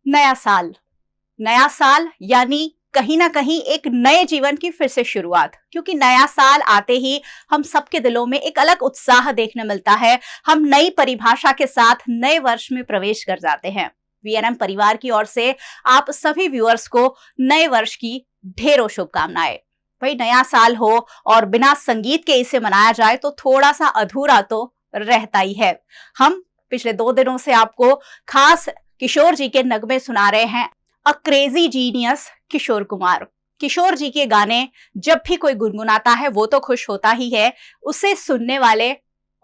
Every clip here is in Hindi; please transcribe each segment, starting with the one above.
नया साल। नया साल यानी कहीं ना कहीं एक नए जीवन की फिर से शुरुआत, क्योंकि नया साल आते ही हम सबके दिलों में एक अलग उत्साह देखने मिलता है। हम नई परिभाषा के साथ नए वर्ष में प्रवेश कर जाते हैं। वीएनएम परिवार की ओर से आप सभी व्यूअर्स को नए वर्ष की ढेरों शुभकामनाएं। भाई, नया साल हो और बिना संगीत के इसे मनाया जाए तो थोड़ा सा अधूरा तो रहता ही है। हम पिछले 2 दिनों से आपको खास किशोर जी के नगमे सुना रहे हैं। A crazy genius Kishore Kumar. किशोर जी के गाने जब भी कोई गुनगुनाता है वो तो खुश होता ही है, उसे सुनने वाले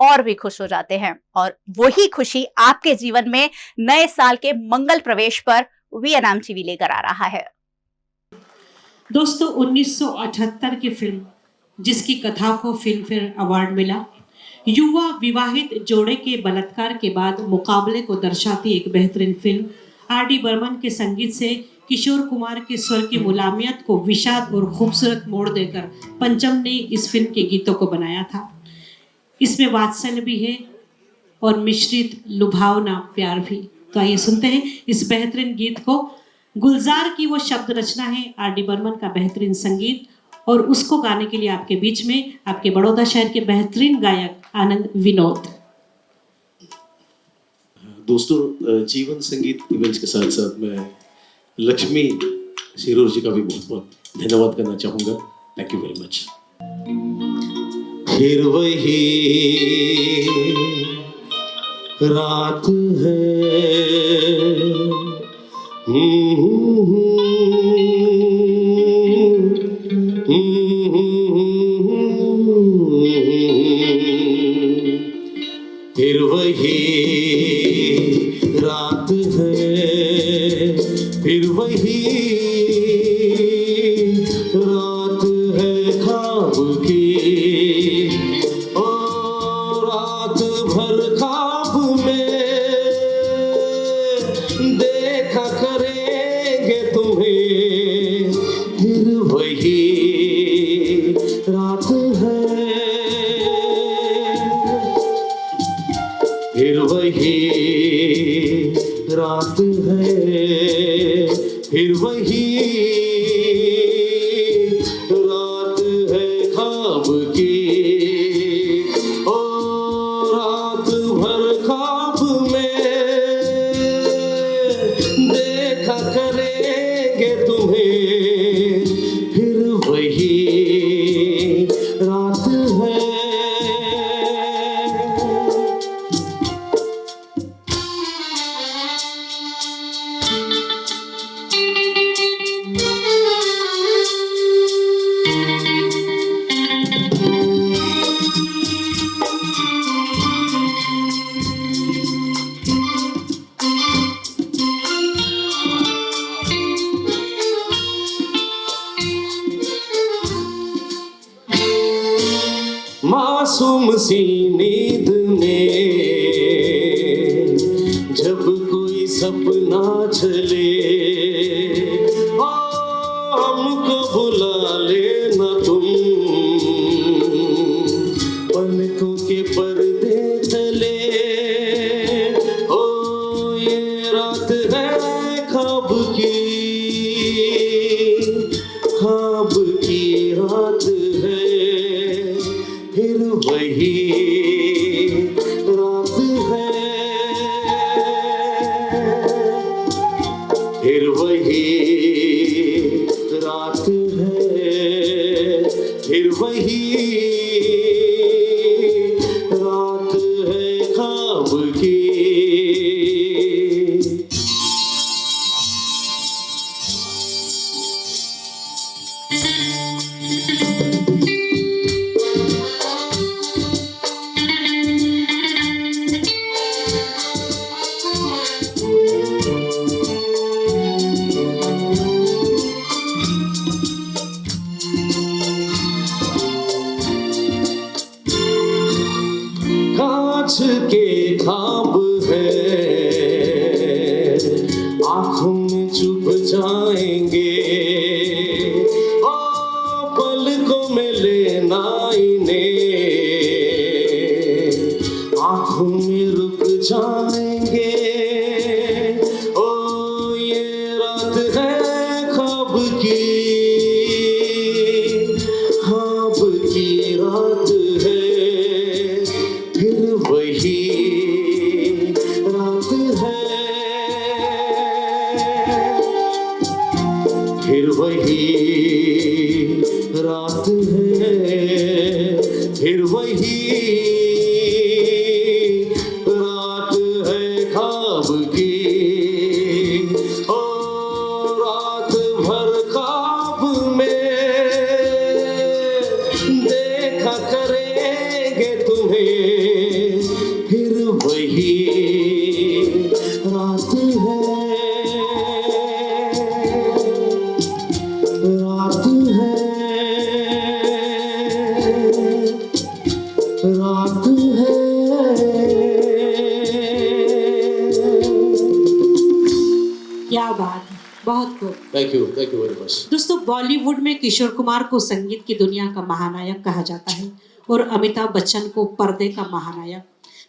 और भी खुश हो जाते हैं। और वही खुशी आपके जीवन में नए साल के मंगल प्रवेश पर वीएनएम टीवी लेकर आ रहा है। दोस्तों, 1978 की फिल्म जिसकी कथा को फिल्म फेयर अवार्ड मिला, युवा विवाहित जोड़े के बलात्कार के बाद मुकाबले को दर्शाती एक बेहतरीन फिल्म। आर.डी. बर्मन के संगीत से किशोर कुमार के स्वर की मुलायमियत को विषाद और खूबसूरत मोड़ देकर पंचम ने इस फिल्म के गीतों को बनाया था। इसमें वात्सल्य भी है और मिश्रित लुभावना प्यार भी। तो आइए सुनते हैं इस बेहतरीन गीत को। गुलजार की वो शब्द रचना है, आर.डी. बर्मन का बेहतरीन संगीत, और उसको गाने के लिए आपके बीच में आपके बड़ौदा शहर के बेहतरीन गायक आनंद विनोद। दोस्तों, जीवन संगीत इवेंट्स के साथ साथ मैं लक्ष्मी शिरोर जी का भी बहुत बहुत धन्यवाद करना चाहूँगा। Thank you very much. फिर वही रात है, फिर वही रात है, फिर वही रात है ख्वाब की। ओ रात भर ख्वाब में देखा करेंगे तुम्हें, फिर वही रात है, फिर वही रात है, फिर वही रात है ख्वाब की। ओ रात भर ख्वाब में देखा करेंगे तुम्हें, फिर वही रात है। मासूम सी नींद में जब कोई सपना चले, ओ हमको बुला लेना तुम, पलकों के पर्दे तले। ओ ये रात है ख्वाब की, ख्वाब की रात है, फिर वही रात है, फिर वही रात है, फिर वही रात है ख्वाब की। कांच के ख्वाब है, आंखों में चुभ जाएंगे, ओ पलकों में लेना इन्हें, आंखों में रुक जाएंगे। ओ ये रात है ख्वाब की रात है फिर वही रात है फिर वही रात है फिर वही रात है ख्वाब की ओ रात भर ख्वाब में देखा करेंगे तुम्हें फिर वही रात है रात है रात है क्या बात है, बहुत खूब। Thank you very much. दोस्तों, बॉलीवुड में किशोर कुमार को संगीत की दुनिया का महानायक कहा जाता है और अमिताभ बच्चन को पर्दे का महानायक।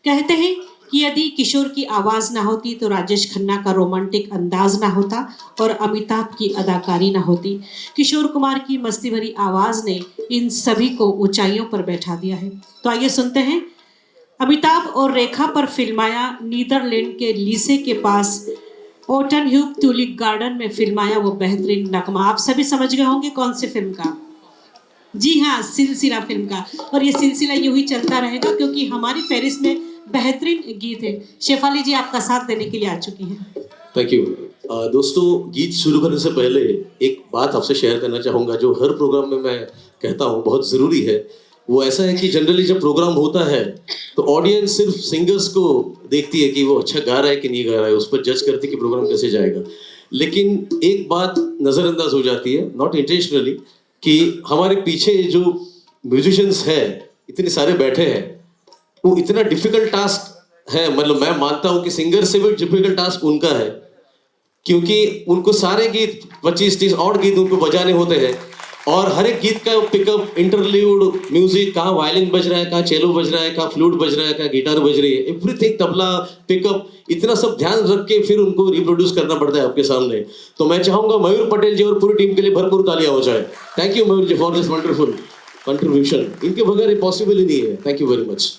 कहते हैं कि यदि किशोर की आवाज ना होती तो राजेश खन्ना का रोमांटिक अंदाज ना होता और अमिताभ की अदाकारी ना होती। किशोर कुमार की मस्ती भरी आवाज ने इन सभी को ऊंचाइयों पर बैठा दिया है। तो आइए सुनते हैं अमिताभ और रेखा पर फिल्माया नीदरलैंड के लीसे के पास ओटन ह्यूब ट्यूलिप गार्डन में फिल्माया वो बेहतरीन नगमा। आप सभी समझ गए होंगे कौन से फिल्म का। जी हाँ, सिलसिला फिल्म का। और ये सिलसिला यूं ही चलता रहेगा क्योंकि हमारी फहरिस्त में बेहतरीन गीत है। शेफाली जी आपका साथ देने के लिए आ चुकी हैं। Thank you. दोस्तों, गीत शुरू करने से पहले एक बात आपसे शेयर करना चाहूँगा जो हर प्रोग्राम में मैं कहता हूँ, बहुत ज़रूरी है। वो ऐसा है कि जनरली जब प्रोग्राम होता है तो ऑडियंस सिर्फ सिंगर्स को देखती है कि वो अच्छा गा रहा है कि नहीं गा रहा है, उस पर जज करती है कि प्रोग्राम कैसे जाएगा। लेकिन एक बात नज़रअंदाज हो जाती है, नॉट इंटेंशनली, कि हमारे पीछे जो म्यूजिशियंस हैं इतने सारे बैठे हैं, वो इतना डिफिकल्ट टास्क है। मतलब मैं मानता हूँ कि सिंगर से भी डिफिकल्ट टास्क उनका है, क्योंकि उनको सारे गीत 25-30 और गीत उनको बजाने होते हैं और हर एक गीत का पिकअप, इंटरल्यूड, म्यूजिक, कहाँ वायलिन बज रहा है, कहाँ चेलो बज रहा है, कहाँ फ्लूट बज रहा है, कहाँ गिटार बज रही है, एवरीथिंग, तबला, पिकअप, इतना सब ध्यान रख के फिर उनको रिप्रोड्यूस करना पड़ता है आपके सामने। तो मैं चाहूंगा मयूर पटेल जी और पूरी टीम के लिए भरपूर तालियां हो जाए। Thank you Mayur ji for this wonderful contribution. इनके बगैर ये पॉसिबल ही नहीं है। Thank you very much.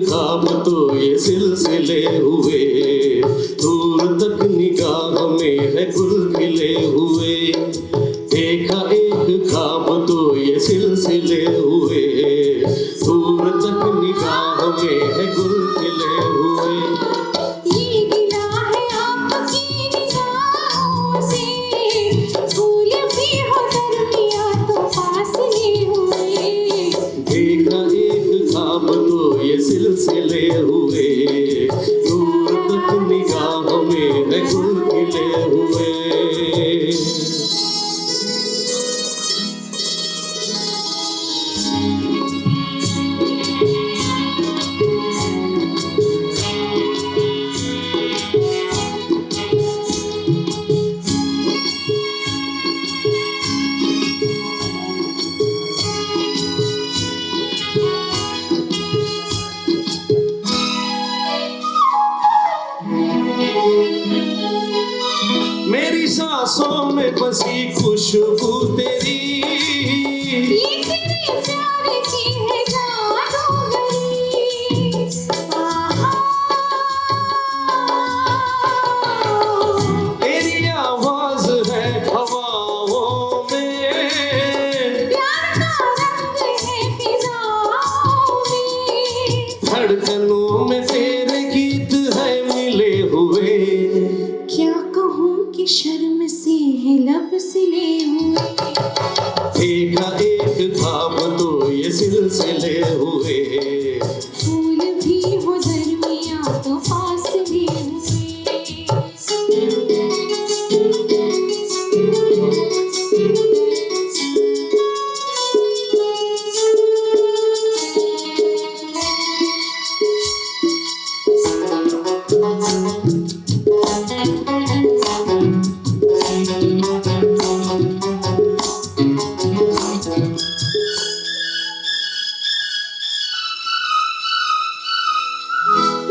ख्वाब तो ये सिलसिले हुए, दूर तक निगाह में है गुल खिले हुए। देखा एक ख्वाब तो ये सिलसिले हुए, दूर तक निगाह में है गुल खिले हुए। ये गिला है आपकी निगाहों से, फूल भी हो दरमिया तो फासले हुए। देखा एक ख्वाब तो ये सिलसिले हुए, दूर तक निगाह में है गुल खिले हुए। सांसों में बसी खुशबू तेरी, ये तेरे प्यार की है जादूगरी। आहा, तेरी आवाज है हवाओं में, प्यार का रंग है फिजाओं में। धड़कनों में तेरे गीत है मिले हुए। क्या कहूँ कि शर्म से है लब सिले हुए। देखा एक ख्वाब तो ये सिलसिले हुए। फूल भी हो दरमिया तो फासले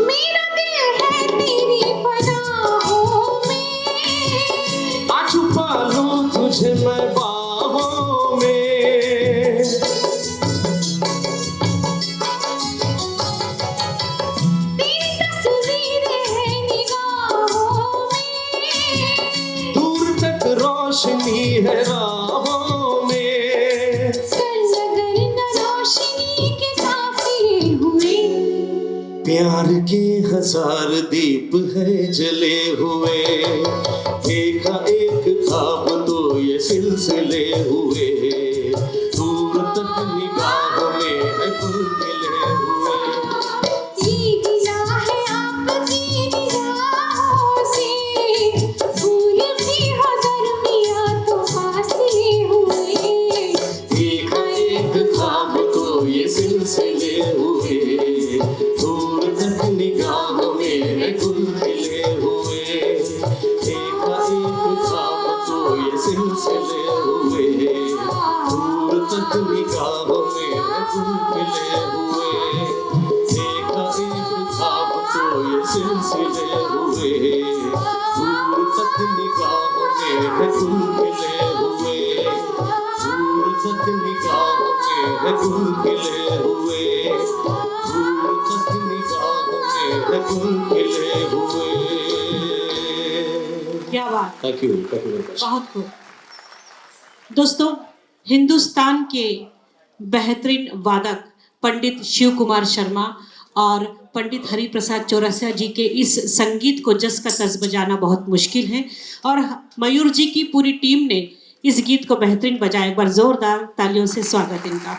मेरा दिल है तेरी पनाहों में। आ छुपा लूं तुझे मैं बाहों में। तेरी तस्वीर है निगाहों में। दूर तक रोशनी है राहों में। सरलगर न रोशनी के काफिले हुए। प्यार के हजार दीप है जले हुए। देखा एक ख्वाब तो ये सिलसिले हुए। दूर तक निगाहों में है गुल खिले हुए। ये गिला है आपकी निगाहों से। फूल भी हो दरमिया तो फासले हुए। देखा एक ख्वाब तो ये सिलसिले हुए। दूर तक निगाहों में है गुल खिले हुए। देखा एक ख्वाब तो ये सिलसिले हुए। दूर तक निगाहों में है गुल खिले हुए। देखा एक ख्वाब तो ये सिलसिले हुए। दूर तक निगाहों में है गुल खिले हुए। दूर तक निगाहों में है गुल खिले हुए। दूर तक निगाहों में है गुल खिले हुए। क्या बात, थैंक यू वेरी मच। बहुत खूब। दोस्तों, हिंदुस्तान के बेहतरीन वादक पंडित शिव कुमार शर्मा और पंडित हरिप्रसाद चौरसिया जी के इस संगीत को जस का तस बजाना बहुत मुश्किल है, और मयूर जी की पूरी टीम ने इस गीत को बेहतरीन बजाया। एक बार जोरदार तालियों से स्वागत इनका।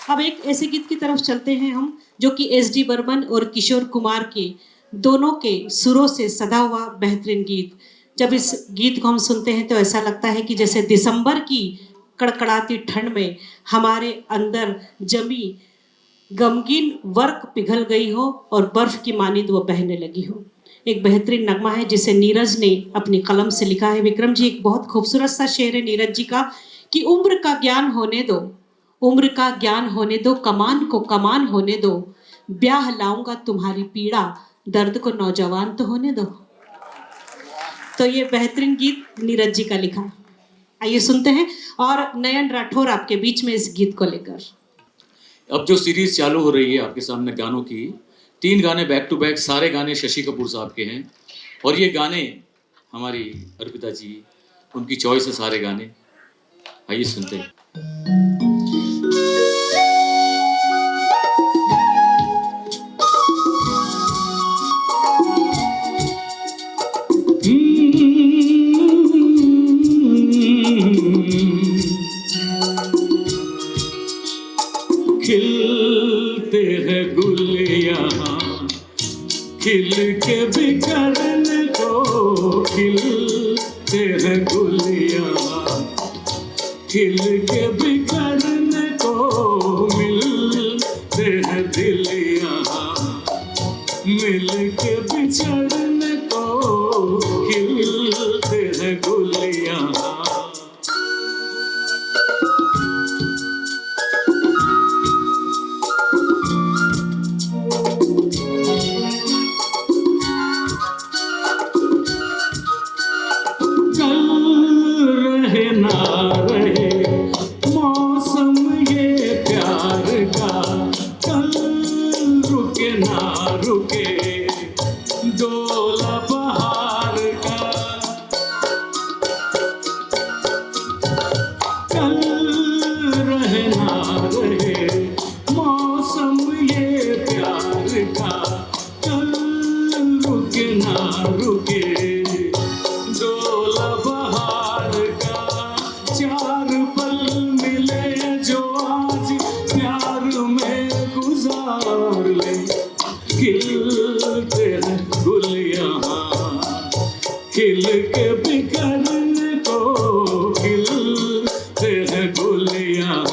अब एक ऐसे गीत की तरफ चलते हैं हम, जो कि एस.डी. बर्मन और किशोर कुमार के दोनों के सुरों से सदा हुआ बेहतरीन गीत। जब इस गीत को हम सुनते हैं तो ऐसा लगता है कि जैसे दिसंबर की कड़कड़ाती ठंड में हमारे अंदर जमी गमगीन बर्फ पिघल गई हो और बर्फ की मानिंद वो बहने लगी हो। एक बेहतरीन नगमा है जिसे नीरज ने अपनी कलम से लिखा है। विक्रम जी, एक बहुत खूबसूरत सा शेर है नीरज जी का कि उम्र का ज्ञान होने दो, उम्र का ज्ञान होने दो, कमान को कमान होने दो, ब्याह लाऊंगा तुम्हारी पीड़ा, दर्द को नौजवान तो होने दो। तो ये बेहतरीन गीत नीरज जी का लिखा। आइए सुनते हैं, और नयन राठौर आपके बीच में इस गीत को लेकर। अब जो सीरीज चालू हो रही है आपके सामने गानों की, 3 गाने बैक टू बैक, सारे गाने शशि कपूर साहब के हैं, और ये गाने हमारी अर्पिता जी, उनकी चॉइस है सारे गाने। आइए सुनते हैं। खिलते हैं गुल यहाँ, खिल के बिखरने को, खिलते हैं गुल यहाँ, खिल के बिखरने को, मिलते हैं दिल यहाँ, मिल के बिछड़ने को, खिलते हैं गुल यहाँ। कल खिल के बिखरने को खिलते हैं गुल यहाँ।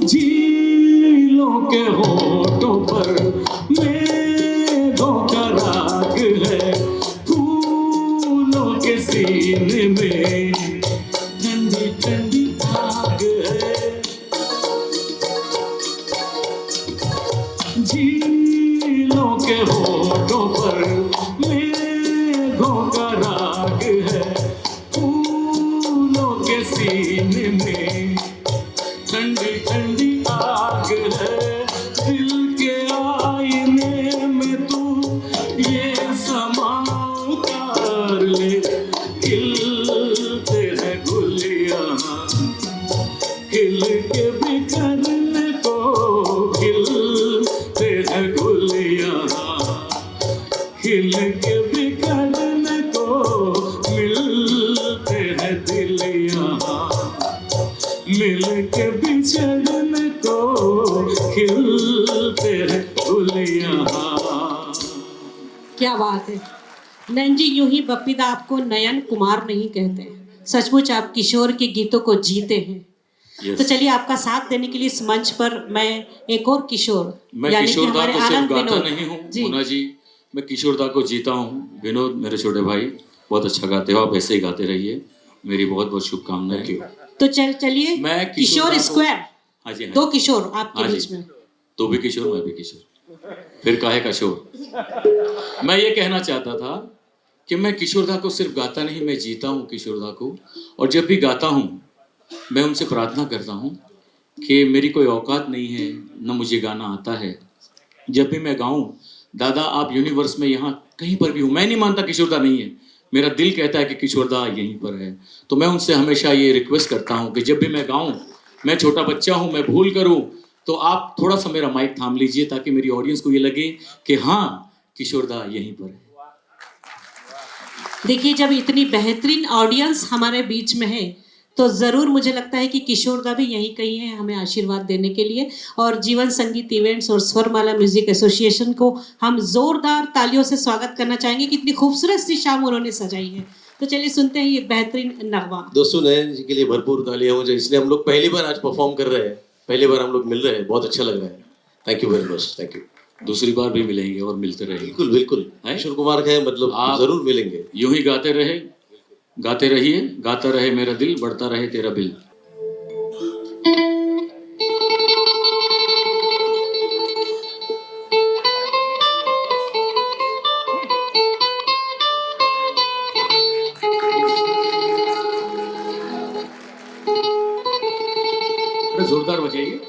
झीलों के होठों पर मेघों का राग है, फूलों के सीने में ठंडी ठंडी आग है। झीलों के होठों पर मेघों का राग है, फूलों के सीने में ठंडी ठंडी आग है। दिल के आईने में तू ये समा उतार ले, खिलते हैं गुल यहाँ। खिल के बिखरने को खिलते हैं गुल यहाँ। खिल के बिखरने को मिलते हैं दिल यहाँ। मिल के बिछड़ने को खिलते हैं फूल यहाँ। क्या बात है नयन जी, यूं ही बप्पीदा आपको नयन कुमार नहीं कहते, सचमुच आप किशोर के गीतों को जीते हैं। Yes. तो चलिए आपका साथ देने के लिए इस मंच पर मैं एक और किशोर मैं यानी कि किशोर दा हमारे को सिर्फ आनंद गाता विनोद नहीं हूँ जी। मोना जी, मैं किशोर दा को जीता हूँ। विनोद मेरे छोटे भाई बहुत अच्छा गाते हो, आप ऐसे ही गाते रहिए, मेरी बहुत बहुत शुभकामनाएं। तो चलिए मैं किशोर किशोर दा को- स्क्वायर, हाँ जी, हाँ दो जी। किशोर आपके हाँ जी। बीच में। तो भी किशोर मैं भी किशोर, फिर काहे का शोर। मैं ये कहना चाहता था कि मैं किशोर दा को सिर्फ गाता नहीं, मैं जीता हूँ किशोर दा को। और जब भी गाता हूँ मैं उनसे प्रार्थना करता हूँ कि मेरी कोई औकात नहीं है, न मुझे गाना आता है। जब भी मैं गाऊँ, दादा आप यूनिवर्स में यहाँ कहीं पर भी हूँ, मैं नहीं मानता किशोर दा नहीं है, मेरा दिल कहता है कि किशोर दा यहीं पर है। तो मैं उनसे हमेशा ये रिक्वेस्ट करता हूँ कि जब भी मैं गाऊँ, मैं छोटा बच्चा हूँ, मैं भूल करूँ, तो आप थोड़ा सा मेरा माइक थाम लीजिए ताकि मेरी ऑडियंस को ये लगे कि हाँ किशोर दा यहीं पर है। देखिए जब इतनी बेहतरीन ऑडियंस हमारे बीच में है तो ज़रूर मुझे लगता है कि किशोर दा भी यहीं कहीं है हमें आशीर्वाद देने के लिए। और जीवन संगीत इवेंट्स और स्वरमाला म्यूजिक एसोसिएशन को हम जोरदार तालियों से स्वागत करना चाहेंगे कि इतनी खूबसूरत सी शाम उन्होंने सजाई है। तो चलिए सुनते हैं ये बेहतरीन नगमा। दोस्तों नयन जी के लिए भरपूर तालियां हो जाए, इसलिए हम लोग पहली बार आज परफॉर्म कर रहे हैं, पहली बार हम लोग मिल रहे हैं, बहुत अच्छा लग रहा है। Thank you very much, thank you. दूसरी बार भी मिलेंगे और मिलते रहेंगे। बिल्कुल बिल्कुल, हैं? किशोर कुमार का है मतलब आप- जरूर मिलेंगे। यूं ही गाते रहिए, गाता रहे मेरा दिल, बढ़ता रहे तेरा बिल। अरे जोरदार बजाइए।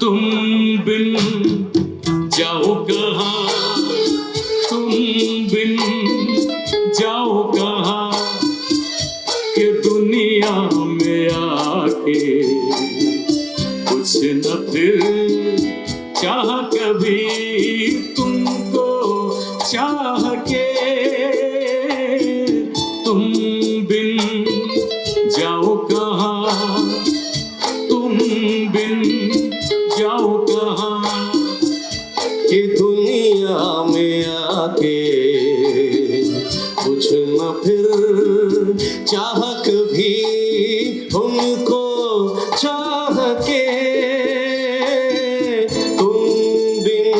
तुम बिन जाओ कहाँ, तुम बिन जाओ कहाँ, कि दुनिया में आके कुछ न फिर चाह कभी तुमको चाह के। तुम बिन जाओ कहाँ, तुम बिन जाओ कहाँ, कि दुनिया में आके कुछ न फिर चाह कभी उनको चाह के। तुम बिन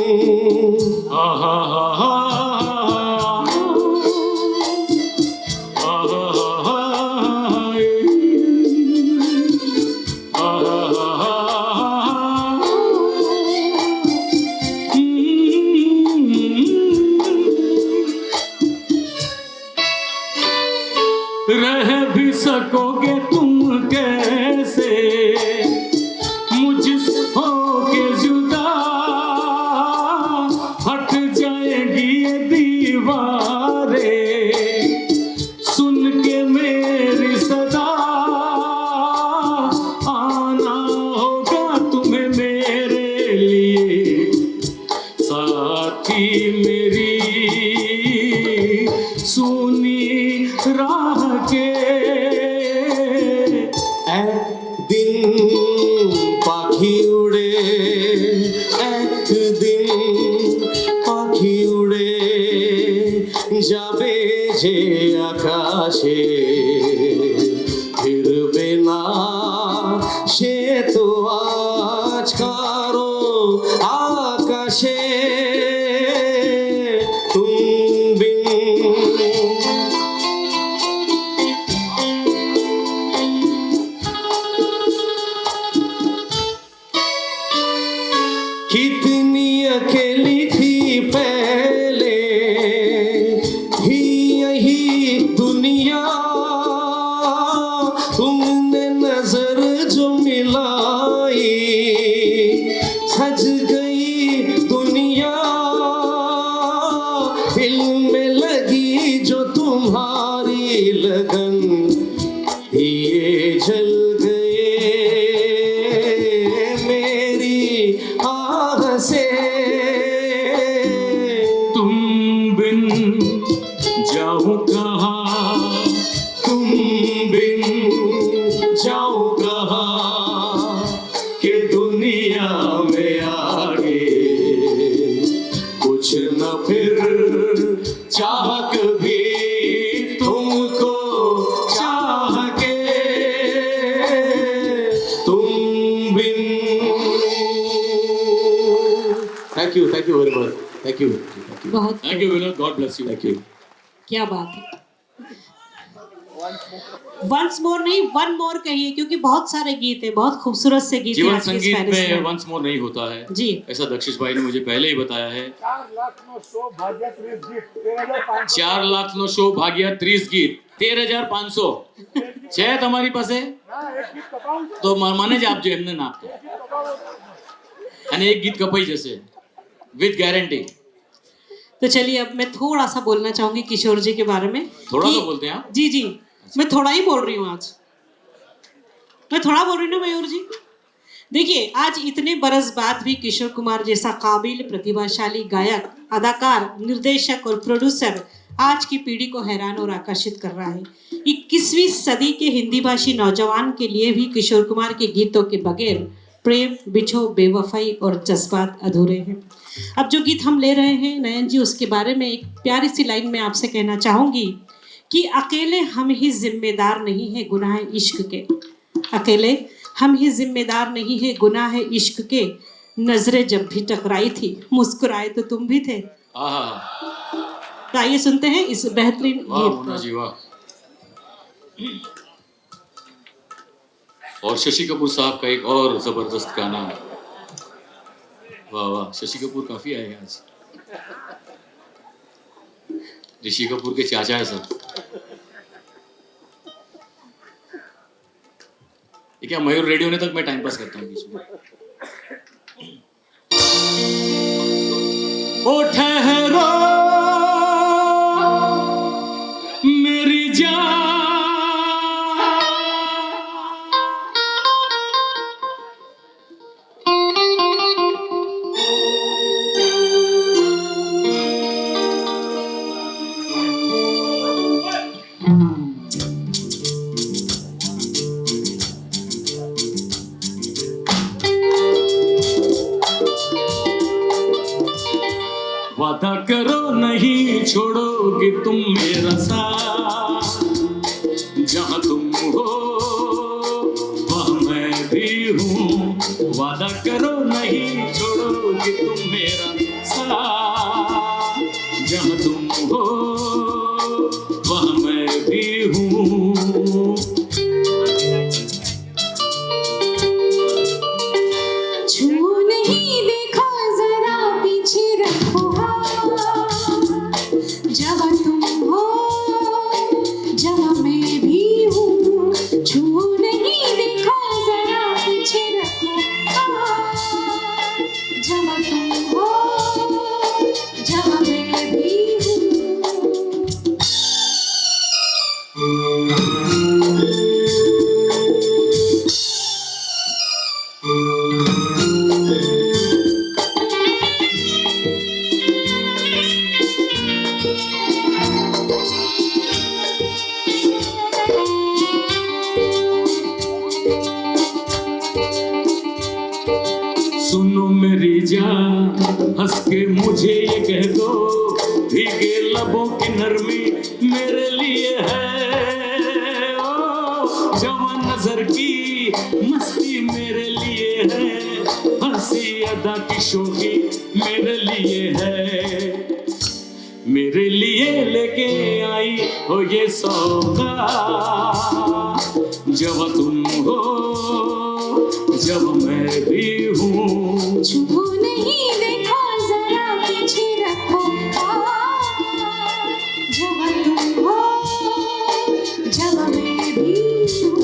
মাঝে আকাশে ফিরবে না সে তো আজ কারো আকাশে তুমি कितनी अकेली थी पहले ही यही दुनिया तुमने नजर जो मिलाई सज गई दुनिया दिल में लगी जो तुम्हारी लगन दिए जल गए मेरी आह से तुम बिन जाऊं कहाँ, तुम बिन जाओ कहाँ कि दुनिया में आगे कुछ न फिर चाह कभी तुमको चाह के तुम बिन thank you very much thank you बहुत thank you Vinod, God bless you. Thank you क्या बात है। वंस मोर नहीं, वन मोर कहिए, क्योंकि बहुत सारे गीत है, बहुत खूबसूरत से गीत हैं जीवन आज के संगीत स्पेनिश में में। वंस मोर नहीं होता है जी। ऐसा दक्षिश भाई ने मुझे पहले ही बताया है। 4,09,000 भाग्य 30 गीत 13,500 છે તમારી પાસે તો મને જ આપજો, એમને ના આપતો અને એક ગીત કપાઈ જશે વિથ ગેરંટી। तो चलिए अब मैं थोड़ा सा बोलना चाहूंगी किशोर जी के बारे में। थोड़ा कि- तो बोलते हैं आप। जी जी, मैं थोड़ा ही बोल रही हूँ आज, मैं थोड़ा बोल रही हूँ मयूर जी। देखिए, आज इतने बरस बाद भी किशोर कुमार जैसा काबिल, प्रतिभाशाली गायक, अदाकार, निर्देशक और प्रोड्यूसर आज की पीढ़ी को हैरान और आकर्षित कर रहा है। 21वीं सदी के हिंदी भाषी नौजवान के लिए भी किशोर कुमार के गीतों के बगैर प्रेम, बिछो, बेवफाई और जज्बात अधूरे हैं। अब जो गीत हम ले रहे हैं नयन जी, उसके बारे में एक प्यारी सी लाइन में आपसे कहना चाहूंगी कि अकेले हम ही जिम्मेदार नहीं है गुनाह इश्क के, अकेले हम ही जिम्मेदार नहीं है गुनाह इश्क के, नजरें जब भी टकराई थी मुस्कुराए तो तुम भी थे। आहा, तो आइए सुनते हैं इस बेहतरीन वाह गीत मुन्ना को। जी वाह। और शशि कपूर साहब का एक और जबरदस्त गाना, वाह वाह, शशि कपूर काफी आए हैं आज। ऋषि कपूर के चाचा है सब। ये क्या मयूर रेडियो ने तक मैं टाइम पास करता हूँ बीच में। ओ ठहरो मेरी जान, वादा करो नहीं छोड़ोगे तुम मेरा साथ, जहाँ तुम हो वहाँ मैं भी हूँ। वादा करो नहीं छोड़ोगे तुम मेरा साथ, जहाँ तुम हो वहाँ मैं भी हूँ। छू नहीं देखो जरा पीछे रखो जहाँ तुम हो जहाँ मैं भी हूँ। छू नहीं देखो जरा पीछे रखो जहाँ तुम हो जहाँ मैं भी हूँ। सुनो मेरी जान, हंस के मुझे ये कह दो, भीगे लबों की नरमी मेरे लिए है। ओ जवान नजर की मस्ती मेरे लिए है, हंसी अदा की शोखी मेरे लिए है। मेरे लिए लेके आई हो ये सौगात, जब तुम हो जब मैं भी हूँ। छू नहीं देखा जरा पीछे रखो जब तुम हो जब मैं भी हूँ।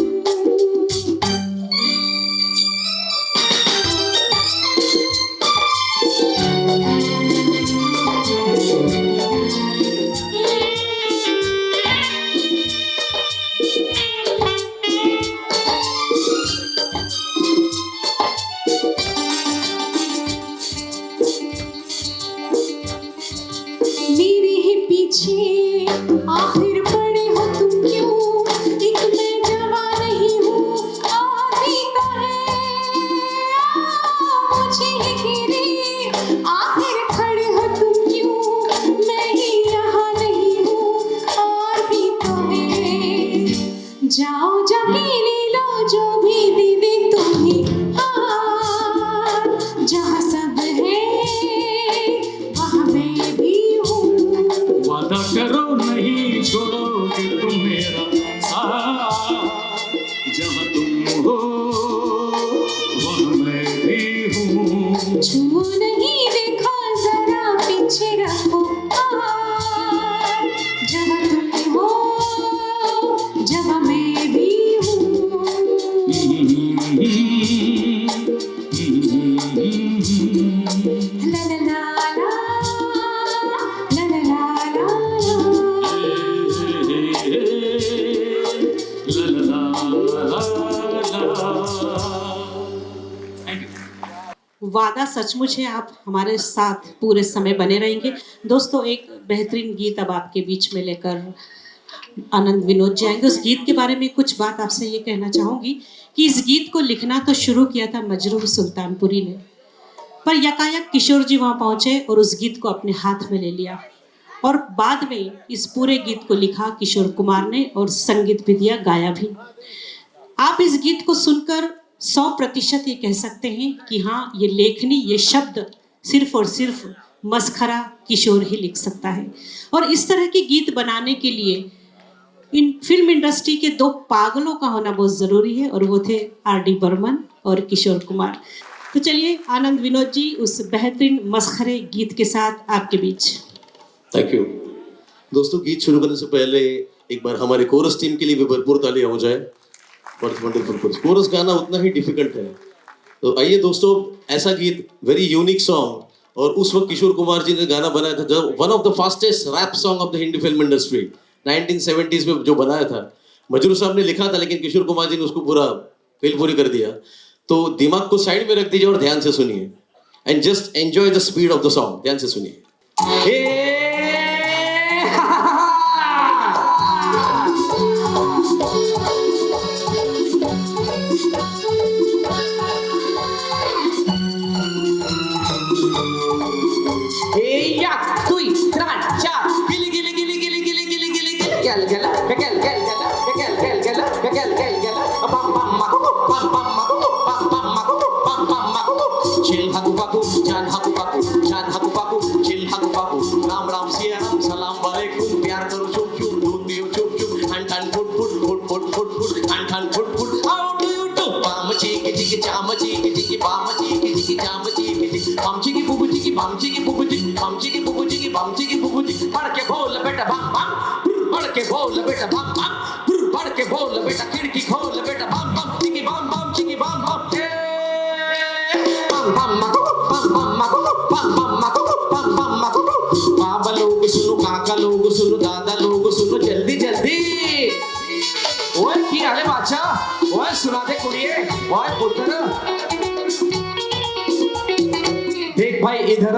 मेरे ही पीछे आखिर पड़े हो तुम क्यों, एक मैं जवा नहीं हूँ और भी तो है मुझे ही घेरे, आखिर खड़े हो तुम क्यों, मैं ही यहाँ नहीं हूँ और भी तो है। जाओ जाके ले लो जो भी दे दे तुम्हें हार, जहाँ सब है वहाँ मैं भी हूँ। वादा करो नहीं छोड़ोगे तुम मेरा साथ, जहाँ तुम हो वहाँ मैं भी हूँ। छू नहीं देखा जरा पीछे रखो जब तुम हो जब मैं भी हूँ। ला ला ला ला ला ला ला वादा सचमुच है, आप हमारे साथ पूरे समय बने रहेंगे। दोस्तों, एक बेहतरीन गीत अब आपके बीच में लेकर आनंद विनोद जी आएंगे। उस गीत के बारे में कुछ बात आपसे ये कहना चाहूँगी कि इस गीत को लिखना तो शुरू किया था मजरूह सुल्तानपुरी ने, पर यकायक किशोर जी वहाँ पहुँचे और उस गीत को अपने हाथ में ले लिया और बाद में इस पूरे गीत को लिखा किशोर कुमार ने और संगीत भी दिया, गाया भी। आप इस गीत को सुनकर 100% ये कह सकते हैं कि हाँ, ये लेखनी, ये शब्द सिर्फ और सिर्फ मस्खरा किशोर ही लिख सकता है। और इस तरह के गीत बनाने के लिए इन फिल्म इंडस्ट्री के दो पागलों का होना बहुत ज़रूरी है और वो थे आर.डी. बर्मन और किशोर कुमार। तो चलिए आनंद विनोद जी उस बेहतरीन मस्खरे गीत के साथ आपके बीच। Thank you. दोस्तों, गीत शुरू करने से पहले एक बार हमारे कोरस टीम के लिए भी भरपूर तालियां हो जाए। वंडरफुल कोरस गाना उतना ही डिफिकल्ट है। तो आइए दोस्तों, ऐसा गीत, वेरी यूनिक सॉन्ग, और उस वक्त किशोर कुमार जी ने गाना बनाया था, one of the fastest rap song of the Hindi film industry 1970s में जो बनाया था। मजरूह साहब ने लिखा था लेकिन किशोर कुमार जी ने उसको पूरा फिल पूरी कर दिया। तो दिमाग को साइड में रख दीजिए और ध्यान से सुनिए and just enjoy the speed of the song. ध्यान से सुनिए। राम राम सिया राम, सलाम वालेकुम, प्यार करो चुप चुप, दूध पियो चुप चुप, ठन ठन फुट फुट फुट फुट फुट फुट, ठन ठन फुट फुट। How do you do? बाम चीकी चीकी चाम चीकी चीकी बाम चीकी चीकी चाम चीकी चीकी बाम चीकी बुबु चीकी बाम चीकी बुबु चीकी बाम चीकी बुबु चीकी बाम चीकी बुबु चीकी। पढ़ के बोल बेटा बाम बाम, पढ़ के बोल बेटा बाम बाम, पढ़ के बोल बेटा, खिड़की खोल बेटा बाम बाम, चीकी बाम बाम चीकी बाम बाम, बाम बाम माको बाम बाम माको बाम बाम माको बाम बाम माको। बाबा लोग सुनो, काका लोग सुनो, दादा लोग सुनो, जल्दी जल्दी। ओए की हाले बादशाह, ओए सुना दे कुड़िए, ओए पुत्र देख भाई इधर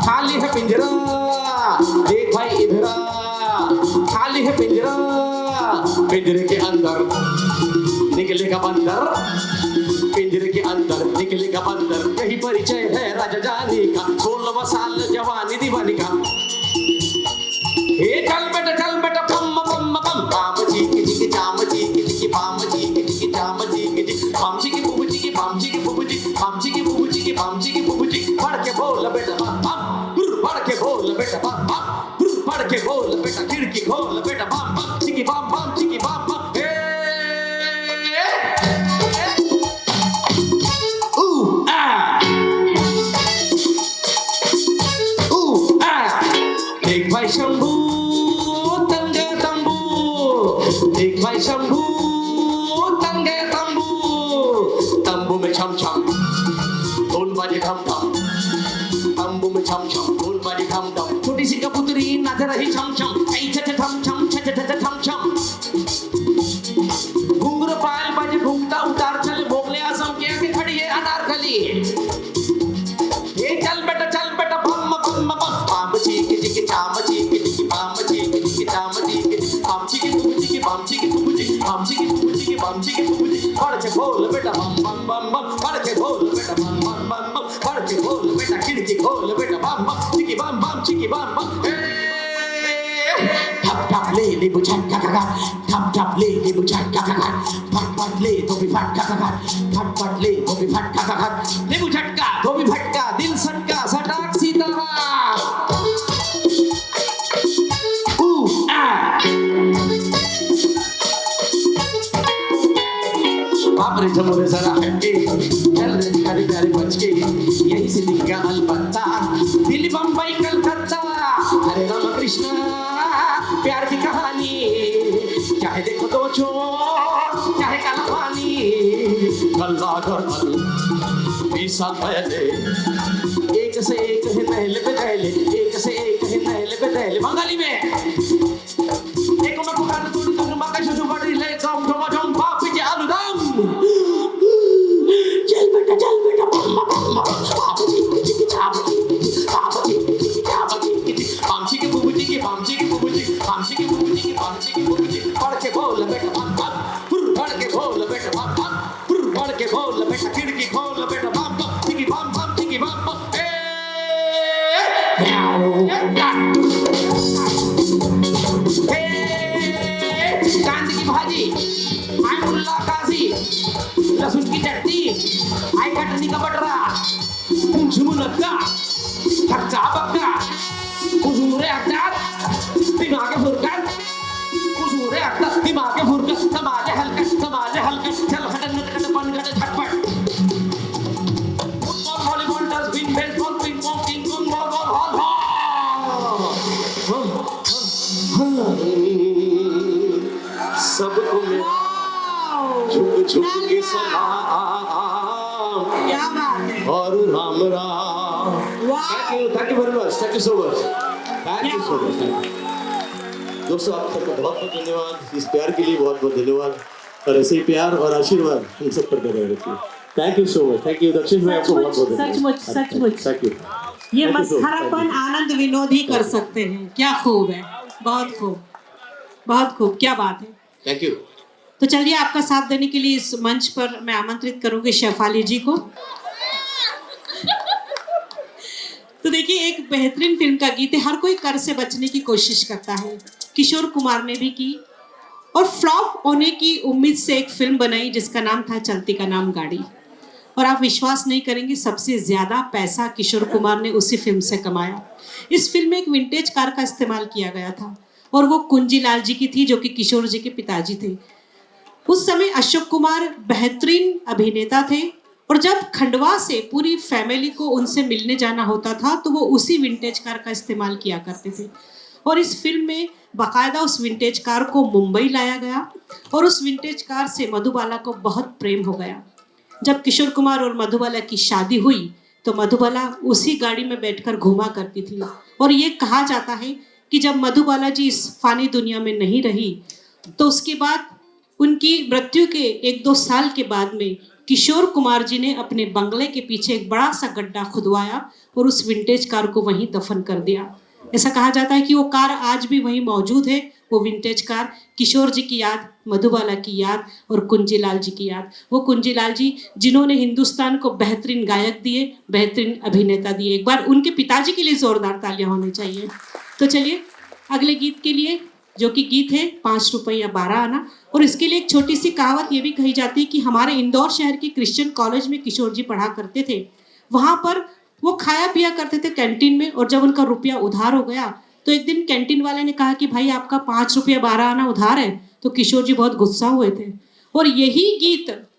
खाली है पिंजरा, देख भाई इधर खाली है पिंजरा, पिंजरे के अंदर निकलेगा बंदर, पिंजरे के अंदर निकलेगा बंदर। यही परिचय है राजा जानी का, 16वां साल जवानी दीवानी का। चल बेटा बम चिकी बुबू चिकी बम चिकी बुबू चिकी बम चिकी बुबू चिकी पढ़ के बोल बेटा बम बम पढ़ के बोल बेटा बम बम पढ़ के बोल बेटा खिड़की खोल बेटा बम बम चिकी बम बम एक भाई शंभू तंगे तंबू एक भाई शंभू तंगे तंबू तंबू में छम छम ढोल बाजे धम धम तंबू में छम छम ढोल बाजे धम धम छोटी सी कबूतरी नाच रही छम छम ऐ छ छ थम छम छ छ छ थम छम घुंघरू पायल बाजे घूमता उतार चल भोगले आसम के आगे खड़ी है अनारकली ये चल बेटा बम बम बम पाम चीकी चीकी चाम चीकी चीकी पाम चीकी चीकी चाम चीकी पाम चीकी बुबू चीकी पाम चीकी बुबू चीकी पाम चीकी बुबू चीकी पाम चीकी बुबू चीकी पढ़ के बोल बेटा बम बम बम बम पढ़ के बोल बेटा बम बम बम बम पढ़ के बोल बेटा खिड़की खोल बेटा बम बम चीकी बम बम ठप ठप ले बुझट का का ठप ठप ले बुझट का का फट फट ले तो भी फट का का फट फट ले तो भी फट का का ले बुझट का तो भी फटका दिल सटका सटाक सीताराम बाप रे झमोरे जरा हटके चल रे प्यारे प्यारे बच के यही से दिखा अलबत्ता दिल्ली बम्बई कलकत्ता हरे राम कृष्ण प्यार की कहानी चाहे देखो तो छो चाहे काला पानी गल्ला गल 20 साल पहले एक से एक है महल पे दहले एक से एक है महल पे दहले बंगाली में देखो मैं पुकार तुम माका शुशु बड़ी ले कम जम बाप के आलू दम चल बेटा बाप जी चाप पामची के बुबू जी की पामची के बुबू जी पामची के बुबू जी की पामची के बुबू जी पढ़ के बोल बेटा बम बम पढ़ के बोल बेटा बम बम पढ़ के बोल बेटा खिड़की खोल बेटा बम बम चिकी बम बम चांद की भाजी आई मुल्ला काजी लहसुन की चटनी आई कटनी का बटरा झुमुनक्का धक्का बक्का कुजूरे अट्टात दिमागे फुरकत कुजूरे अट्टात दिमागे फुरकत समाजे हलकत चल हटन नटकट बनगट झटपट football volleyball dustbin baseball ping pong king kung ball hall सबको मैं झुक के सलाम क्या बात है और Ram Ram thank you very much thank you so much दोस्तों आप सबको बहुत बहुत धन्यवाद इस प्यार के लिए बहुत बहुत धन्यवाद और ऐसे ही प्यार और आशीर्वाद हम सब पर बने रखिए thank you so much thank you दक्षिण भाई आपको बहुत बहुत धन्यवाद सचमुच थैंक यू ये मस्खरापन आनंद विनोद ही कर सकते हैं क्या खूब है बहुत खूब क्या बात है थैंक यू तो चलिए आपका साथ देने के लिए इस मंच पर मैं आमंत्रित करूंगी शेफाली जी को तो देखिए एक बेहतरीन फिल्म का गीत है हर कोई कर से बचने की कोशिश करता है किशोर कुमार ने भी की और फ्लॉप होने की उम्मीद से एक फिल्म बनाई जिसका नाम था चलती का नाम गाड़ी और आप विश्वास नहीं करेंगे सबसे ज्यादा पैसा किशोर कुमार ने उसी फिल्म से कमाया इस फिल्म में एक विंटेज कार का इस्तेमाल किया गया था और वो कुंजीलाल जी की थी जो कि किशोर जी के पिताजी थे उस समय अशोक कुमार बेहतरीन अभिनेता थे और जब खंडवा से पूरी फैमिली को उनसे मिलने जाना होता था तो वो उसी विंटेज कार का इस्तेमाल किया करते थे और इस फिल्म में बाकायदा उस विंटेज कार को मुंबई लाया गया और उस विंटेज कार से मधुबाला को बहुत प्रेम हो गया जब किशोर कुमार और मधुबाला की शादी हुई तो मधुबाला उसी गाड़ी में बैठकर घूमा करती थी और ये कहा जाता है कि जब मधुबाला जी इस फानी दुनिया में नहीं रही तो उसके बाद उनकी मृत्यु के 1-2 साल के बाद में किशोर कुमार जी ने अपने बंगले के पीछे एक बड़ा सा गड्ढा खुदवाया और उस विंटेज कार को वहीं दफन कर दिया ऐसा कहा जाता है कि वो कार आज भी वहीं मौजूद है वो विंटेज कार किशोर जी की याद मधुबाला की याद और कुंजीलाल जी की याद वो कुंजीलाल जी जिन्होंने हिंदुस्तान को बेहतरीन गायक दिए बेहतरीन अभिनेता दिए एक बार उनके पिताजी के लिए जोरदार तालियां होनी चाहिए तो चलिए अगले गीत के लिए जो कि गीत है 5 रुपए या 12 आना। और इसके लिए एक छोटी सी कहावत ये भी कही जाती है कि हमारे इंदौर शहर के क्रिश्चियन कॉलेज में किशोर जी पढ़ा करते थे। वहाँ पर वो खाया पिया करते थे कैंटीन में, और जब उनका रुपया उधार हो गया तो एक दिन कैंटीन वाले ने कहा कि भाई आपका 5 रुपया 12 आना उधार है। तो किशोर जी बहुत गुस्सा हुए थे, और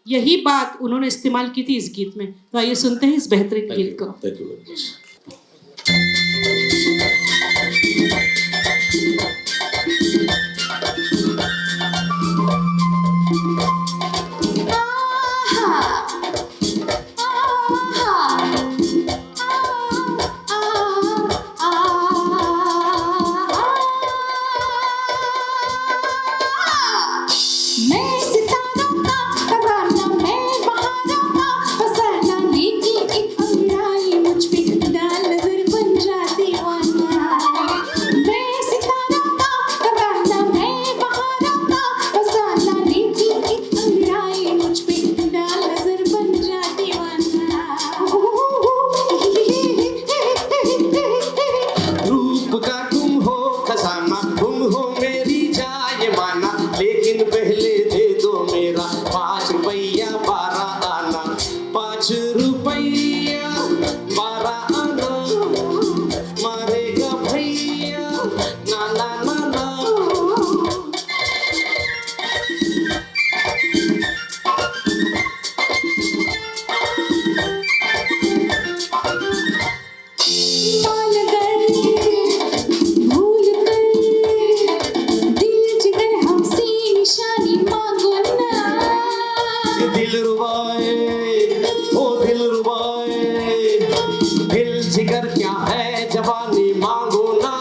यही बात उन्होंने इस्तेमाल की थी इस गीत में। तो आइए सुनते हैं इस बेहतरीन गीत को। Thank you very much. मैं सितारों का तराना, मैं बहारों का फसाना, लेकिन एक अंगड़ाई मुझ पे डाल नजर बन जा दीवाना। मैं सितारों का तराना, मैं बहारों का फसाना, लेकिन एक अंगड़ाई मुझ पे डाल नजर बन जा दीवाना। रूप का तुम हो खजाना, तुम हो मेरी जाए माना, लेकिन पहले दे दो मेरा 5 रुपया 12 आना। 5 रुपया 12 आना मारेगा भैया, ना ना ना ना। मान गए भूल कर, दिल जिगर हमसे निशानी मांगो ना। दिल रुबाए, ओ दिल रुबाए, दिल जिगर क्या है जवानी मांगो ना।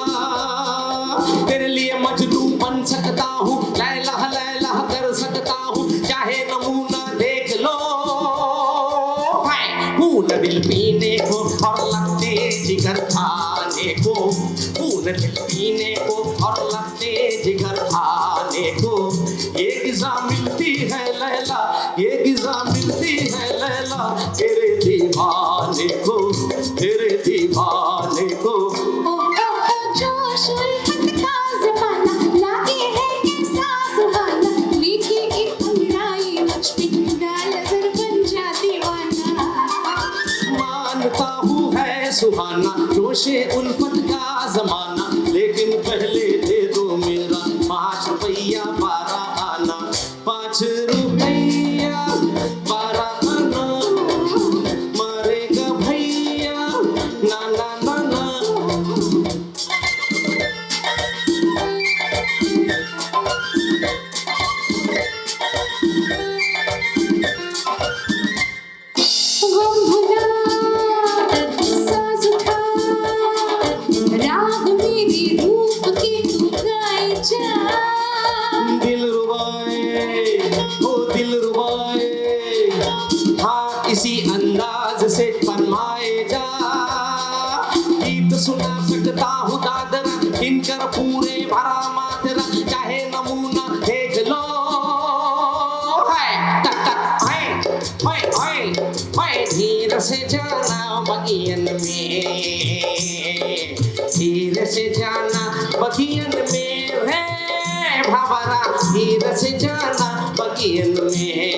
तेरे लिए मजनू बन सकता हूँ, लैला लैला कर सकता हूँ, चाहे नमूना देख लो। खून दिल पीने को और लगते जिगर खाने को, खून दिल पीने को और लगते जिगर खाने को। ये गिज़ा मिलती है लैला, ये गिज़ा मिलती है लैला, तेरे दीवाने को, तेरे दीवाने को। ओ जोश उल्फत का ज़माना, लागे है कैसा सुहाना, लेकिन एक अंगड़ाई मुझ पे डाल नजर बन जा दीवाना। मानता हूँ है सुहाना, जोशे उल्फत का जमाना, लेकिन पहले दे दो मेरा 5 रुपया 12 आना। 5 रुपया 12 आना मारेगा भैया, ना ना ना ना। गम भुला साज उठा, राग मेरे रूप के तू गाए जा। दिल रुबाए, ओ दिल रुबाए, हाँ इसी अंदाज से फरमाए जा। गीत सुना सकता हूँ दादरा, इनकर पूरे भरा मातरा, चाहे नमूना देख लो। है टक टक है, होय होय होय, धीरे से जाना बगियन में, धीरे से जाना बगियन में है भवरा, धीरे से जाना बगियन में।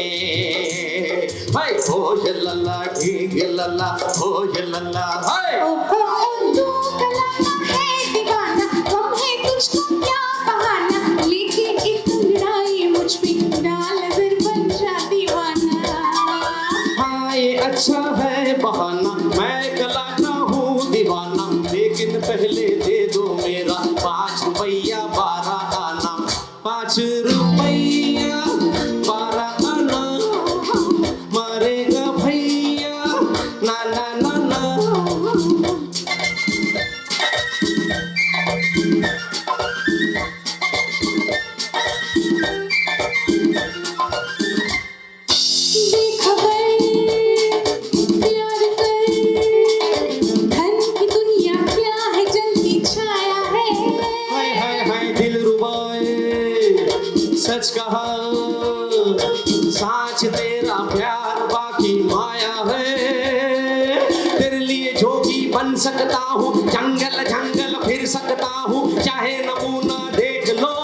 हाय होश लल्ला घीग लल्ला, होश लल्ला हाय। ओ तू कलाना है दीवाना, गम है तुझको क्या बहाना, लेकिन एक अंगड़ाई मुझ पे डाल नजर बन जा दीवाना। हाँ ये अच्छा है बहाना, मैं कलाना हूँ दीवाना, लेकिन पहले दे दो मेरा 5 रुपया 12 आना। 5 रुपया 12 आना मारेगा भैया, ना ना ना ना। बेखबर प्यार कर, धन की दुनिया क्या है जल्दी छाया है। हाय हाय हाय दिल रुबाए, सच कहा साच तेरा प्यार बाकी माया है। तेरे लिए जोगी बन सकता हूँ, जंगल जंगल फिर सकता हूँ, चाहे नमूना देख लो।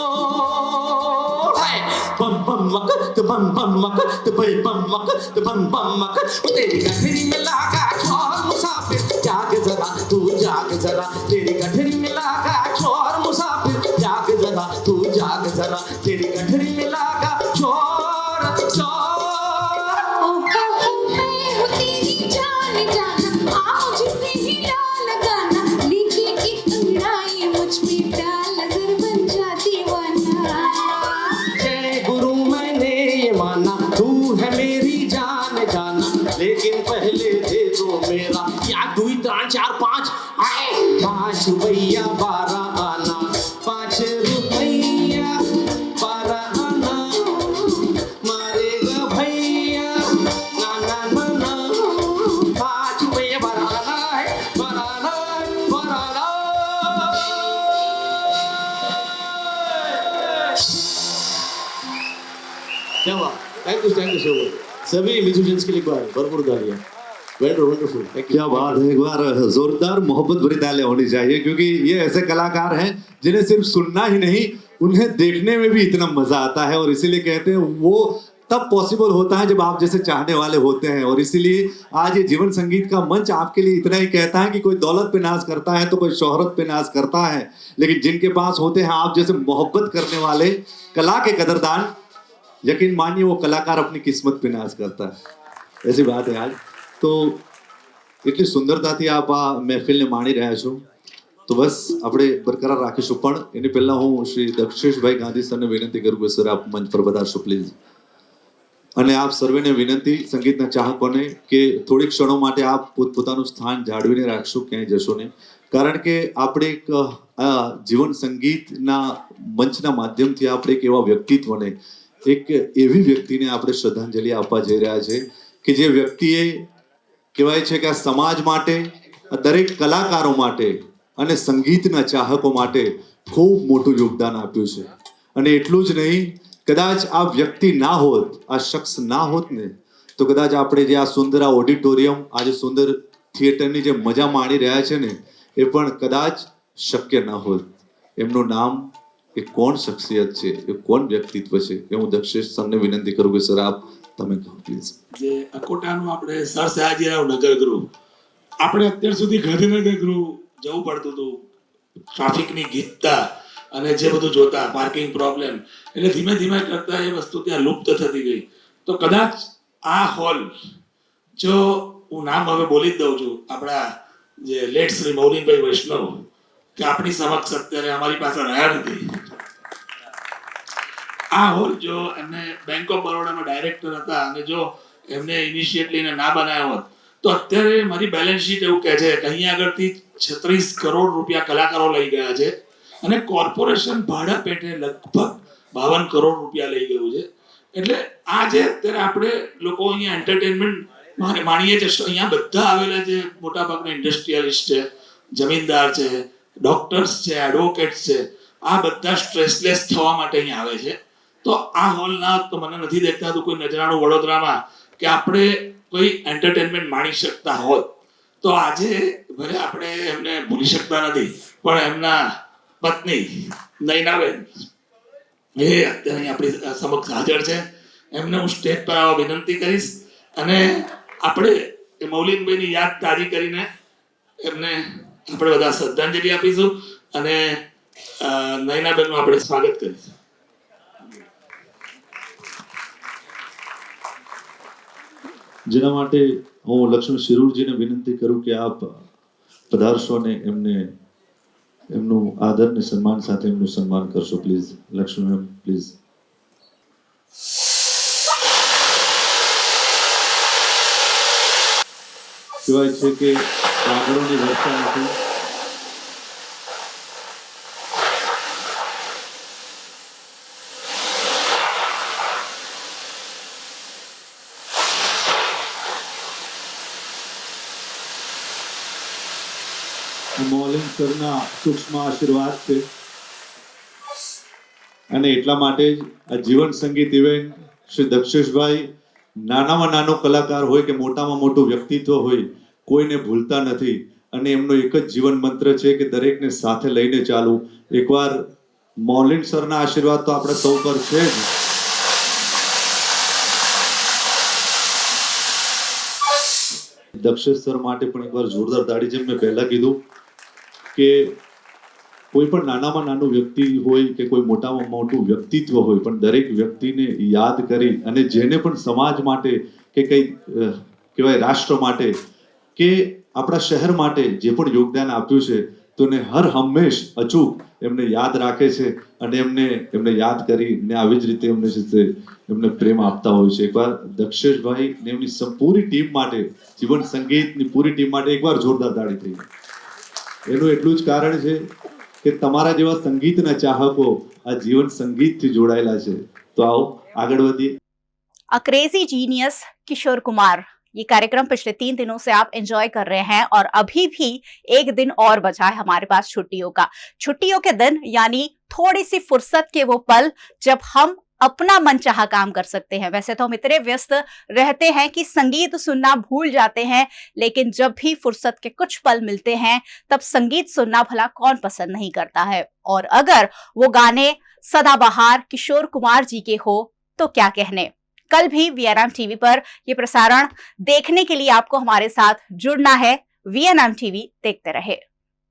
मक बम बम मक तेरी गठरी में लागा छोर मुसाफिर जाग जरा तू जाग जरा तेरी गठरी में लागा छोर मुसाफिर जाग जरा तू जाग जरा तेरी गठरी में लागा छोर छोर ओ मैं हूँ तेरी जान जाना आ मुझसे हिला लगाना लेके एक अंगड़ाई मुझ में डाल नजर बन जा दीवाना जय गुरु मैंने ये माना तू है मेरी जान जाना लेकिन पहले दे दो मेरा या 2 3 4 5 आए 5 रुपया 12 आना 5 रुपया 12 आना मारेगा भैया ना ना ना ना 5 रुपया 12 आना है 12 आना है 12 आना क्या बात, थैंक यू सो मच सभी म्यूजिशियंस के लिए एक बार भरपूर तालियां। Wonderful, thank you. क्या बात है, एक बार जोरदार मोहब्बत भरी तालियां होनी चाहिए, क्योंकि ये ऐसे कलाकार हैं जिन्हें सिर्फ सुनना ही नहीं, उन्हें देखने में भी इतना मजा आता है। और इसीलिए कहते हैं वो तब पॉसिबल होता है जब आप जैसे चाहने वाले होते हैं। और इसीलिए आज ये जीवन संगीत का मंच आपके लिए इतना ही कहता है कि कोई दौलत पे नाज करता है तो कोई शोहरत पे नाज करता है, लेकिन जिनके पास होते हैं आप जैसे मोहब्बत करने वाले कला के कदरदान, यकीन मानिए वो कलाकार अपनी किस्मत पे नाज करता है। ऐसी बात है आज तो એટલી સુંદરતાથી આપ આ મહેફિલને માણી રહ્યા છો, તો બસ આપણે બરકરાર રાખીશું। પણ એની પહેલા હું શ્રી દક્ષેશભાઈ ગાંધી સરને વિનંતી કરું કે સર આપ મંચ પર પધારશો પ્લીઝ। અને આપ સર્વેને વિનંતી સંગીતના ચાહકોને કે થોડીક ક્ષણો માટે આપ પોતપોતાનું સ્થાન જાળવીને રાખશો, ક્યાંય જશો નહીં, કારણ કે આપણે એક જીવન સંગીતના મંચના માધ્યમથી આપણે એક એવા વ્યક્તિત્વને, એક એવી વ્યક્તિને આપણે શ્રદ્ધાંજલિ આપવા જઈ રહ્યા છે કે જે વ્યક્તિએ કહેવાય છે કે આ સમાજ માટે, આ દરેક કલાકારો માટે અને સંગીતના ચાહકો માટે ખૂબ મોટું યોગદાન આપ્યું છે। અને એટલું જ નહીં, કદાચ આ વ્યક્તિ ના હોત, આ શખ્સ ના હોત ને, તો કદાચ આપણે જે આ સુંદર આ ઓડિટોરિયમ, આજે સુંદર થિયેટરની જે મજા માણી રહ્યા છે ને, એ પણ કદાચ શક્ય ના હોત। એમનું નામ એ કોણ શખ્સિયત છે, એ કોણ વ્યક્તિત્વ છે, એ હું દક્ષેશ સરને વિનંતી કરું કે સર આપ તમે કહો પ્લીઝ। જે અકોટાનું આપણે સર સયાજીરાવ નગર ગૃહ, આપણે અત્યાર સુધી ગાંધીનગર ગૃહ જવું પડતું હતું, ટ્રાફિકની ગીચતા અને જે બધું જોતા, પાર્કિંગ પ્રોબ્લેમ, એટલે ધીમે ધીમે કરતા એ વસ્તુ ત્યાં લુપ્ત થતી ગઈ। તો કદાચ આ હોલ, જો હું નામ હવે બોલી જ દઉં છું, આપણા જે લેટ શ્રી મૌલિનભાઈ વૈષ્ણવ, કે આપણી સમક્ષ અત્યારે અમારી પાસે રહ્યા નથી। આ હોલ જો એમને બેંક ઓફ બરોડામાં ડાયરેક્ટર હતા અને જો એમને ઇનિશિયેટલી ના બનાવ્યો હોત તો અત્યારે મારી બેલેન્સ શીટ એવું કહે છે કે અહીંયા આગળથી 36 કરોડ રૂપિયા કલાકારો લઈ ગયા છે અને કોર્પોરેશન ભાડા પેટે લગભગ 52 કરોડ રૂપિયા લઈ ગયું છે। એટલે આ જે અત્યારે આપણે લોકો અહીંયા એન્ટરટેનમેન્ટ માણીએ છીએ, અહીંયા બધા આવેલા જે મોટા ભાગના ઇન્ડસ્ટ્રીયલિસ્ટ છે, જમીનદાર છે, ડોક્ટર્સ છે, એડવોકેટ્સ છે, આ બધા સ્ટ્રેસલેસ થવા માટે અહીંયા આવે છે। તો આ હોલ ના તો મને નથી દેખાતું કોઈ નજરાણું વડોદરામાં કે આપણે કોઈ એન્ટરટેનમેન્ટ માણી શકતા હોત। તો આજે ભલે આપણે એમને ભૂલી શકતા નથી, પણ એમના પત્ની નયનાબેન એ અત્યારે આપણી સમક્ષ હાજર છે, એમને હું સ્ટેજ પર આવવા વિનંતી કરીશ અને આપણે મૌલિનભાઈની યાદ તાજી કરીને એમને આપણે બધા શ્રદ્ધાંજલિ આપીશું અને નયનાબેનનું આપણે સ્વાગત કરીશું। જેના માટે હું લક્ષ્મણ શિરૂરજીને વિનંતી કરું કે આપ પધારશો અને એમને એમનું આદર ને સન્માન સાથે એમનું સન્માન કરશો પ્લીઝ। Lakshmi ma'am please. કહેવાય છે કે કાગળોની વર્ષા નથી, મૌલિન સરના સૂક્ષ્મ આશીર્વાદ છે અને એટલા માટે જ આ જીવન સંગીત ઇવેન્ટ શ્રી દક્ષેશભાઈ નાનામાં નાનો કલાકાર હોય કે મોટામાં મોટું વ્યક્તિત્વ હોય, કોઈને ભૂલતા નથી અને એમનો એક જ જીવન મંત્ર છે કે દરેકને સાથે લઈને ચાલવું। એકવાર મૌલિન સરના આશીર્વાદ તો આપણે સૌ પર છે જ, દક્ષેશ સર માટે પણ એકવાર જોરદાર તાળી. જેમ મેં પહેલા કીધું કે કોઈ પણ નાનામાં નાનું વ્યક્તિ હોય કે કોઈ મોટામાં મોટું વ્યક્તિત્વ હોય, પણ દરેક વ્યક્તિને યાદ કરી અને જેને પણ સમાજ માટે કે કંઈ કહેવાય રાષ્ટ્ર માટે કે આપણા શહેર માટે જે પણ યોગદાન આપ્યું છે તો ને હર હંમેશ અચૂક એમને યાદ રાખે છે અને એમને યાદ કરીને આવી જ રીતે એમને પ્રેમ આપતા હોય છે. એકવાર દક્ષેશભાઈ ને એમની પૂરી ટીમ માટે, જીવન સંગીતની પૂરી ટીમ માટે એકવાર જોરદાર તાળી થઈ. એનું એટલું જ કારણ છે કે તમારા જેવા સંગીતના ચાહકો આ જીવન સંગીતથી જોડાયેલા છે. તો આવો આગળ વધીએ. A crazy genius Kishore Kumar, ये कार्यक्रम पिछले 3 दिनों से आप एंजॉय कर रहे हैं और अभी भी एक दिन और बचा है हमारे पास छुट्टियों का. छुट्टियों के दिन यानी थोड़ी सी फुर्सत के वो पल जब हम अपना मनचाहा काम कर सकते हैं. वैसे तो हम इतने व्यस्त रहते हैं कि संगीत सुनना भूल जाते हैं, लेकिन जब भी फुर्सत के कुछ पल मिलते हैं तब संगीत सुनना भला कौन पसंद नहीं करता है. और अगर वो गाने सदाबहार किशोर कुमार जी के हो तो क्या कहने. कल भी VNM टीवी पर ये प्रसारण देखने के लिए आपको हमारे साथ जुड़ना है. VNM टीवी देखते रहे.